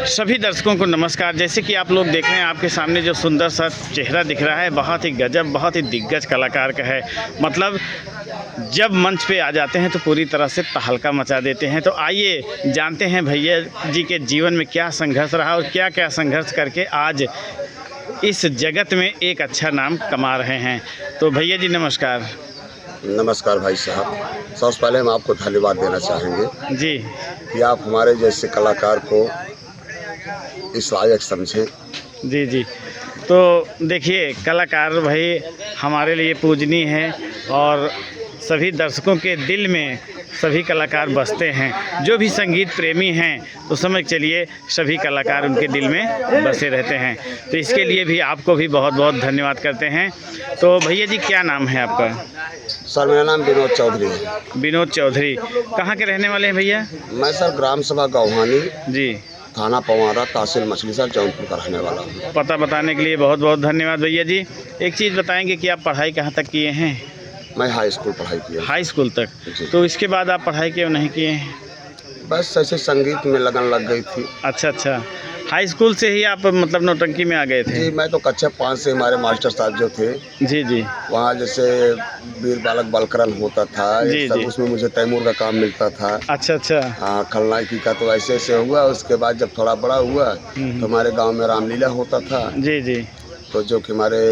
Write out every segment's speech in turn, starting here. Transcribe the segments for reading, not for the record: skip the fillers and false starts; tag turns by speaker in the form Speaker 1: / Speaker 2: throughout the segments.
Speaker 1: सभी दर्शकों को नमस्कार। जैसे कि आप लोग देख रहे हैं, आपके सामने जो सुंदर सा चेहरा दिख रहा है, बहुत ही गजब, बहुत ही दिग्गज कलाकार का है। मतलब जब मंच पे आ जाते हैं तो पूरी तरह से तहलका मचा देते हैं। तो आइए जानते हैं भैया जी के जीवन में क्या संघर्ष रहा और क्या क्या संघर्ष करके आज इस जगत में एक अच्छा नाम कमा रहे हैं। तो भैया जी नमस्कार।
Speaker 2: नमस्कार भाई साहब। सबसे पहले हम आपको धन्यवाद देना चाहेंगे
Speaker 1: जी
Speaker 2: कि आप हमारे जैसे कलाकार को इस लायक समझें।
Speaker 1: जी जी। तो देखिए, कलाकार भाई हमारे लिए पूजनीय है और सभी दर्शकों के दिल में सभी कलाकार बसते हैं। जो भी संगीत प्रेमी हैं तो समझ चलिए सभी कलाकार उनके दिल में बसे रहते हैं। तो इसके लिए भी आपको भी बहुत बहुत धन्यवाद करते हैं। तो भैया जी क्या नाम है आपका?
Speaker 2: सर मेरा नाम विनोद चौधरी है।
Speaker 1: विनोद चौधरी। कहाँ के रहने वाले हैं भैया?
Speaker 2: मैं सर ग्राम सभा गौहानी,
Speaker 1: जी,
Speaker 2: थाना पवारा, तहसील मछलीशहर, जौनपुर का रहने वाला हूँ।
Speaker 1: पता बताने के लिए बहुत बहुत धन्यवाद भैया जी। एक चीज़ बताएंगे कि आप पढ़ाई कहाँ तक किए हैं?
Speaker 2: मैं हाई स्कूल पढ़ाई किया।
Speaker 1: हाई स्कूल तक।
Speaker 2: जी।
Speaker 1: तो इसके बाद आप पढ़ाई क्यों नहीं किए हैं?
Speaker 2: बस ऐसे संगीत में लगन लग गई थी।
Speaker 1: अच्छा अच्छा। हाई स्कूल से ही आप मतलब नौटंकी में आ गए थे?
Speaker 2: जी, मैं तो कक्षा 5 से हमारे मास्टर साहब जो थे
Speaker 1: जी जी
Speaker 2: वहाँ जैसे वीर बालक बलकरण होता था,
Speaker 1: जी,
Speaker 2: सब
Speaker 1: जी।
Speaker 2: उसमें मुझे तैमूर का काम मिलता था।
Speaker 1: अच्छा अच्छा।
Speaker 2: हाँ, खलनायकी का तो ऐसे ऐसे हुआ। उसके बाद जब थोड़ा बड़ा हुआ तो हमारे गांव में रामलीला होता था।
Speaker 1: जी जी
Speaker 2: तो जो कि हमारे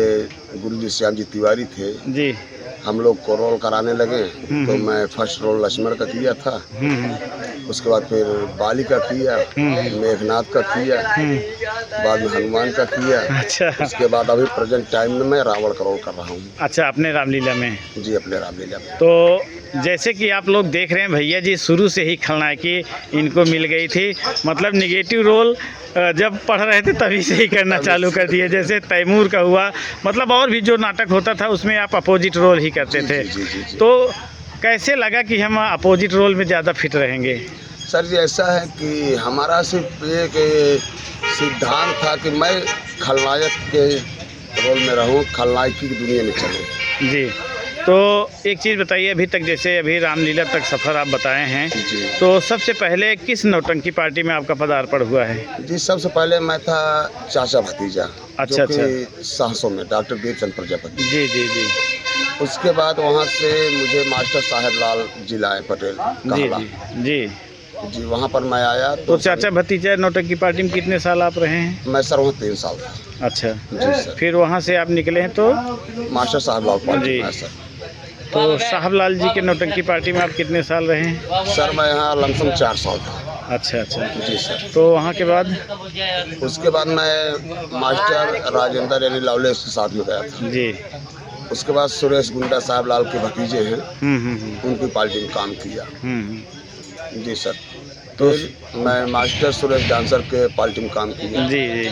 Speaker 2: गुरु जी श्याम जी तिवारी थे,
Speaker 1: जी।
Speaker 2: हम लोग को रोल कराने लगे। तो मैं फर्स्ट रोल लक्ष्मण का किया था। उसके बाद फिर बाली का किया, मेघनाथ का किया, बाद में हनुमान का किया।
Speaker 1: अच्छा
Speaker 2: उसके बाद अभी प्रेजेंट टाइम में मैं रावण का रोल कर रहा हूँ।
Speaker 1: अच्छा, अपने रामलीला में।
Speaker 2: जी, अपने रामलीला में।
Speaker 1: तो जैसे कि आप लोग देख रहे हैं भैया जी शुरू से ही खलनायकी इनको मिल गई थी। मतलब निगेटिव रोल जब पढ़ रहे थे तभी से ही करना चालू कर दिए। जैसे तैमूर का हुआ, मतलब और भी जो नाटक होता था उसमें आप अपोजिट रोल ही करते थे।
Speaker 2: जी, जी, जी।
Speaker 1: तो कैसे लगा कि हम अपोजिट रोल में ज़्यादा फिट रहेंगे?
Speaker 2: सर जी ऐसा है कि हमारा सिर्फ एक सिद्धांत था कि मैं खलनायक के रोल में रहूं, खलनायकी की दुनिया में चलूं।
Speaker 1: जी। तो एक चीज़ बताइए, अभी तक जैसे अभी रामलीला तक सफ़र आप बताए हैं,
Speaker 2: जी।
Speaker 1: तो सबसे पहले किस नौटंकी पार्टी में आपका पदार्पण हुआ है?
Speaker 2: जी, सबसे पहले मैं था चाचा भतीजा।
Speaker 1: अच्छा,
Speaker 2: जो कि सहसों में डॉक्टर देवचंद प्रजापति।
Speaker 1: जी जी जी
Speaker 2: उसके बाद वहाँ से मुझे मास्टर साहेब लाल जी लाए पटेल
Speaker 1: जी
Speaker 2: कहला।
Speaker 1: जी जी।
Speaker 2: जी, वहाँ पर मैं आया
Speaker 1: तो चाचा भतीजा नौटंकी पार्टी में कितने साल आप रहे हैं?
Speaker 2: मैं सर वहाँ 3 साल था।
Speaker 1: अच्छा।
Speaker 2: जी सर।
Speaker 1: फिर वहाँ से आप निकले हैं तो?
Speaker 2: मास्टर साहब लाल पार्टी
Speaker 1: जी।
Speaker 2: में है सर।
Speaker 1: तो साहब लाल जी के नौटंकी पार्टी में आप कितने साल रहे हैं?
Speaker 2: सर मैं यहाँ लमसम 4 साल था।
Speaker 1: अच्छा अच्छा।
Speaker 2: जी सर।
Speaker 1: तो वहाँ के बाद?
Speaker 2: उसके बाद मैं मास्टर राजेंद्र यानी लवलेस के साथ में गया था।
Speaker 1: जी।
Speaker 2: उसके बाद सुरेश गुंडा साहब लाल के भतीजे हैं,
Speaker 1: हम्म।
Speaker 2: उनकी पार्टी में काम किया।
Speaker 1: हम्म।
Speaker 2: जी सर। तो मैं मास्टर सुरेश डांसर के पार्टी में काम किया।
Speaker 1: जी जी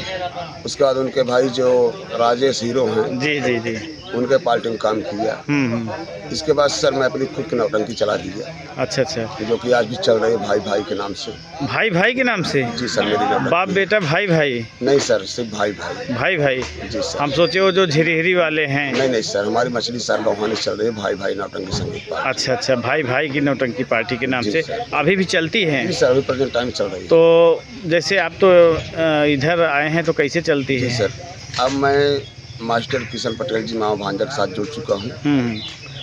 Speaker 2: उसके बाद उनके भाई जो राजेश हीरो हैं,
Speaker 1: जी जी जी।
Speaker 2: उनके पार्टी में काम किया। इसके बाद सर मैं अपनी खुद की नौटंकी चला दिया।
Speaker 1: अच्छा अच्छा।
Speaker 2: जो कि आज भी चल रही है भाई भाई के नाम से।
Speaker 1: भाई भाई के नाम से?
Speaker 2: जी सर, मेरी नौटंकी।
Speaker 1: बाप बेटा भाई भाई?
Speaker 2: नहीं सर, सिर्फ भाई भाई।
Speaker 1: भाई भाई।
Speaker 2: जी सर।
Speaker 1: हम सोचे वो जो झिरहिरी वाले हैं।
Speaker 2: नहीं नहीं सर, हमारी मछली सर गौहानी चल रही है भाई भाई नौटंकी संगीत पार्टी।
Speaker 1: अच्छा अच्छा, भाई भाई की नौटंकी पार्टी के नाम
Speaker 2: जी
Speaker 1: से
Speaker 2: सर।
Speaker 1: अभी भी चलती है?
Speaker 2: जी सर, अभी प्रेजेंट टाइम चल रही है।
Speaker 1: तो जैसे आप तो इधर आए हैं तो कैसे चलती
Speaker 2: जी
Speaker 1: है?
Speaker 2: सर, अब मैं मास्टर किशन पटेल जी मामा भांजा के साथ जुड़ चुका हूँ।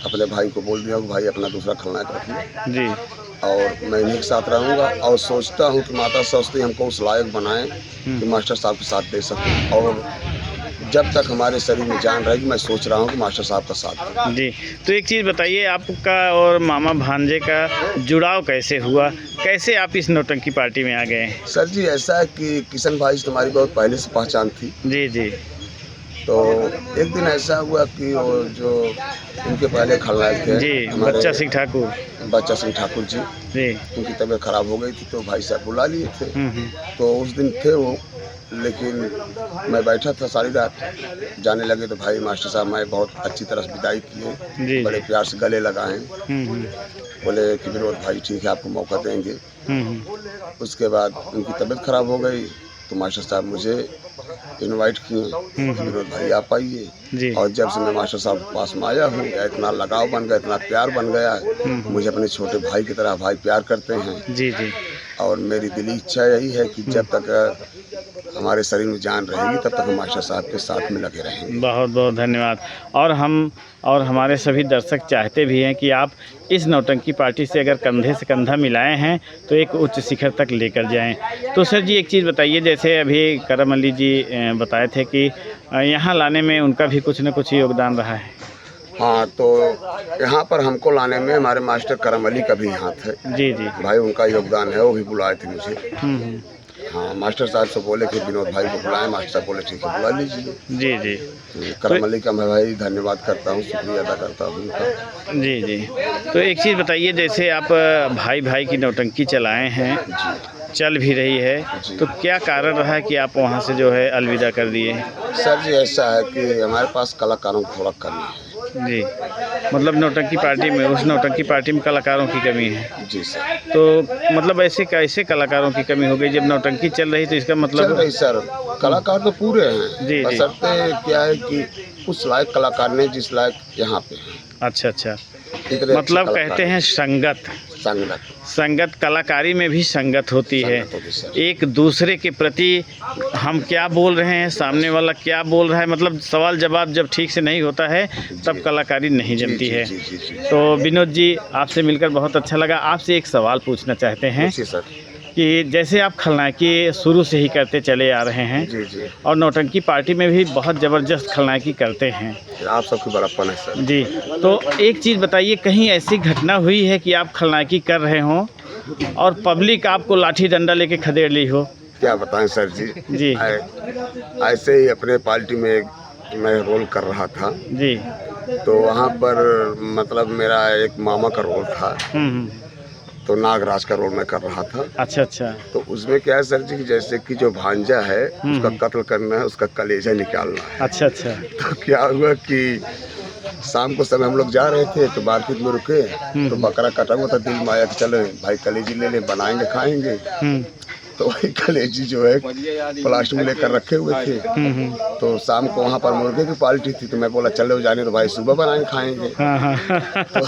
Speaker 2: अपने भाई को बोल दिया कि भाई अपना दूसरा खलनायक रखिए
Speaker 1: जी।
Speaker 2: और मैं इन्हीं के साथ रहूँगा। और सोचता हूँ कि माता सरस्वती हमको उस लायक बनाएं कि मास्टर साहब के साथ दे सकूँ। और जब तक हमारे शरीर में जान रहेगी मैं सोच रहा हूँ कि मास्टर साहब का साथ दूँ।
Speaker 1: जी। तो एक चीज़ बताइए, आपका और मामा भांजे का जुड़ाव कैसे हुआ? कैसे आप इस नौटंकी पार्टी में आ गए?
Speaker 2: सर जी ऐसा है कि किशन भाई से तुम्हारी बहुत पहले से पहचान थी।
Speaker 1: जी जी
Speaker 2: तो एक दिन ऐसा हुआ कि वो जो उनके पहले खलनायक थे
Speaker 1: जी,
Speaker 2: हमारे
Speaker 1: बच्चा सिंह ठाकुर
Speaker 2: बच्चा सिंह ठाकुर जी,
Speaker 1: जी।
Speaker 2: उनकी तबीयत खराब हो गई थी तो भाई साहब बुला लिए थे।
Speaker 1: हम्म।
Speaker 2: तो उस दिन थे वो, लेकिन मैं बैठा था सारी रात। जाने लगे तो भाई मास्टर साहब मैं बहुत अच्छी तरह से विदाई किए,
Speaker 1: जी
Speaker 2: बड़े प्यार से गले लगाए।
Speaker 1: हम्म।
Speaker 2: बोले कि विनोद भाई ठीक है आपको मौका देंगे।
Speaker 1: हम्म।
Speaker 2: उसके बाद उनकी तबीयत खराब हो गई तो मास्टर साहब मुझे इनवाइट किए, विनोद भाई आप आइए।
Speaker 1: जी
Speaker 2: और जब से मैं मास्टर साहब के पास में आया हूँ, इतना लगाव बन गया, इतना प्यार बन गया है, मुझे अपने छोटे भाई की तरह भाई प्यार करते हैं।
Speaker 1: जी जी
Speaker 2: और मेरी दिली इच्छा यही है कि जब तक हमारे शरीर में जान रहेगी तब तक हम मास्टर साहब के साथ में लगे रहेंगे।
Speaker 1: बहुत बहुत धन्यवाद। और हम और हमारे सभी दर्शक चाहते भी हैं कि आप इस नौटंकी पार्टी से अगर कंधे से कंधा मिलाए हैं तो एक उच्च शिखर तक लेकर जाएं। तो सर जी एक चीज़ बताइए, जैसे अभी करम अली जी बताए थे कि यहाँ लाने में उनका भी कुछ न कुछ योगदान रहा है।
Speaker 2: हाँ, तो यहाँ पर हमको लाने में हमारे मास्टर करम अली का भी हाथ है।
Speaker 1: जी जी
Speaker 2: भाई उनका योगदान है, वो भी बुलाए थे मुझे। हाँ, मास्टर साहब से बोले कि विनोद भाई को बुलाएं, मास्टर साहब बोले ठीक है बुला लीजिए।
Speaker 1: जी जी
Speaker 2: करम अली का मैं भाई धन्यवाद करता हूँ, शुक्रिया अदा करता हूँ उनका।
Speaker 1: जी जी तो एक चीज़ बताइए, जैसे आप भाई भाई की नौटंकी चलाए हैं, चल भी रही है, तो क्या कारण रहा है कि आप वहाँ से जो है अलविदा कर दिए?
Speaker 2: सर जी ऐसा है कि हमारे पास कलाकारों की थोड़ा कमी है।
Speaker 1: जी, मतलब नौटंकी पार्टी में, उस नौटंकी पार्टी में कलाकारों की कमी है।
Speaker 2: जी सर।
Speaker 1: तो मतलब ऐसे कैसे कलाकारों की कमी हो गई? जब नौटंकी चल रही तो इसका
Speaker 2: चल
Speaker 1: मतलब?
Speaker 2: रही सर, कलाकार तो पूरे हैं,
Speaker 1: जी, जी।
Speaker 2: बशर्ते क्या है कि उस लायक कलाकार नहीं जिस लायक यहाँ पे हैं।
Speaker 1: अच्छा अच्छा,
Speaker 2: इतने अच्छे
Speaker 1: मतलब
Speaker 2: कलाकार
Speaker 1: कहते हैं संगत,
Speaker 2: संगत
Speaker 1: संगत कलाकारी में भी संगत होती है।
Speaker 2: संगत होती सर।
Speaker 1: एक दूसरे के प्रति हम क्या बोल रहे हैं, सामने वाला क्या बोल रहा है, मतलब सवाल जवाब जब ठीक से नहीं होता है तब कलाकारी नहीं जमती है।
Speaker 2: जी, जी, जी।
Speaker 1: तो विनोद जी आपसे मिलकर बहुत अच्छा लगा। आपसे एक सवाल पूछना चाहते हैं
Speaker 2: जी सर।
Speaker 1: कि जैसे आप खलनायकी शुरू से ही करते चले आ रहे हैं
Speaker 2: जी जी,
Speaker 1: और नौटंकी पार्टी में भी बहुत ज़बरदस्त खलनायकी करते हैं
Speaker 2: आप सबकी बड़प्पन है सर।
Speaker 1: जी, तो एक चीज़ बताइए, कहीं ऐसी घटना हुई है कि आप खलनायकी कर रहे हों और पब्लिक आपको लाठी डंडा लेके खदेड़ ली हो?
Speaker 2: क्या बताएं सर जी।
Speaker 1: जी
Speaker 2: ऐसे ही अपने पार्टी में मैं रोल कर रहा था,
Speaker 1: जी।
Speaker 2: तो वहाँ पर मतलब मेरा एक मामा का रोल था,
Speaker 1: हम्म।
Speaker 2: तो नागराज का रोल मैं कर रहा था।
Speaker 1: अच्छा अच्छा।
Speaker 2: तो उसमें क्या है सर जी, जैसे कि जो भांजा है उसका कत्ल करना है, उसका कलेजा निकालना है।
Speaker 1: अच्छा अच्छा।
Speaker 2: तो क्या हुआ कि शाम को समय हम लोग जा रहे थे तो मार्केट में रुके, तो बकरा कटा हुआ था, दिल में आया कि चलो भाई कलेजी ले ले, बनाएंगे खाएंगे। तो वही कलेजी जो है प्लास्टिक में लेकर रखे हुए थे। तो शाम को वहाँ पर मुर्गे की पार्टी थी, तो मैं बोला चलो जाने तो भाई सुबह बनाएंगे खाएंगे। तो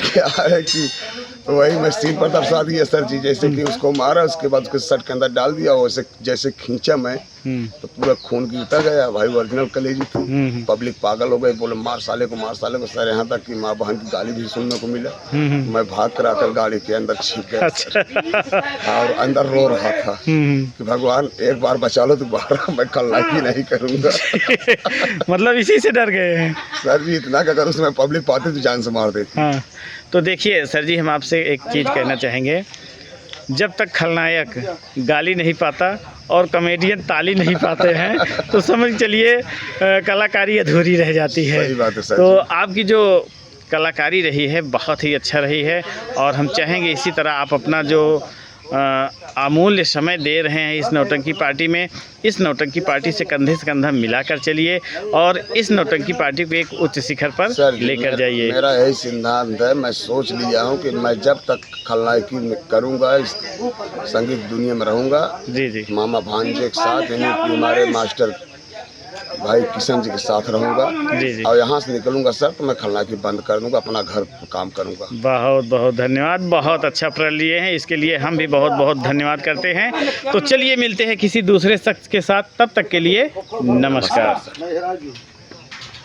Speaker 2: क्या है कि तो वही मैं सीन पर दर्शा दिया सर जी, जैसे कि उसको मारा, उसके बाद उसके शर्ट के अंदर डाल दिया, वैसे जैसे खींचा मैं तो पूरा खून गिरता गया। भाई ओरिजिनल कलेजी थी। पब्लिक पागल हो गई, बोले मार साले को, मार साले को। सर यहाँ तक कि माँ बहन की गाली भी सुनने को मिला। मैं भाग कर आकर गाड़ी के अंदर छिप गया और अंदर रो रहा था कि भगवान एक बार बचा लो, दोबारा मैं खलनायकी नहीं करूँगा।
Speaker 1: मतलब इसी से डर गए हैं
Speaker 2: सर जी, इतना कि अगर उसमें पब्लिक पाती तो जान से मार देती।
Speaker 1: हाँ, तो देखिए सर जी, हम आपसे एक चीज़ कहना चाहेंगे, जब तक खलनायक गाली नहीं पाता और कॉमेडियन ताली नहीं पाते हैं तो समझ चलिए कलाकारी अधूरी रह जाती है।
Speaker 2: सही बात है सर
Speaker 1: तो
Speaker 2: जी।
Speaker 1: आपकी जो कलाकारी रही है बहुत ही अच्छा रही है और हम चाहेंगे इसी तरह आप अपना जो अमूल्य समय दे रहे हैं इस नौटंकी पार्टी में, इस नौटंकी पार्टी से कंधा मिलाकर चलिए और इस नौटंकी पार्टी को एक उच्च शिखर पर लेकर जाइए।
Speaker 2: मेरा यही सिद्धांत है, मैं सोच लिया हूँ कि मैं जब तक खलनायकी में करूँगा, इस संगीत दुनिया में रहूँगा,
Speaker 1: जी जी,
Speaker 2: मामा भांजे के साथ, यानी कि हमारे मास्टर भाई किशन जी के साथ रहूँगा।
Speaker 1: जी जी।
Speaker 2: और यहाँ से निकलूँगा सर तो मैं खलनायकी बंद कर दूँगा, अपना घर काम करूँगा।
Speaker 1: बहुत बहुत धन्यवाद, बहुत अच्छा प्रण लिए हैं, इसके लिए हम भी बहुत बहुत धन्यवाद करते हैं। तो चलिए मिलते हैं किसी दूसरे शख्स के साथ, तब तक के लिए नमस्कार।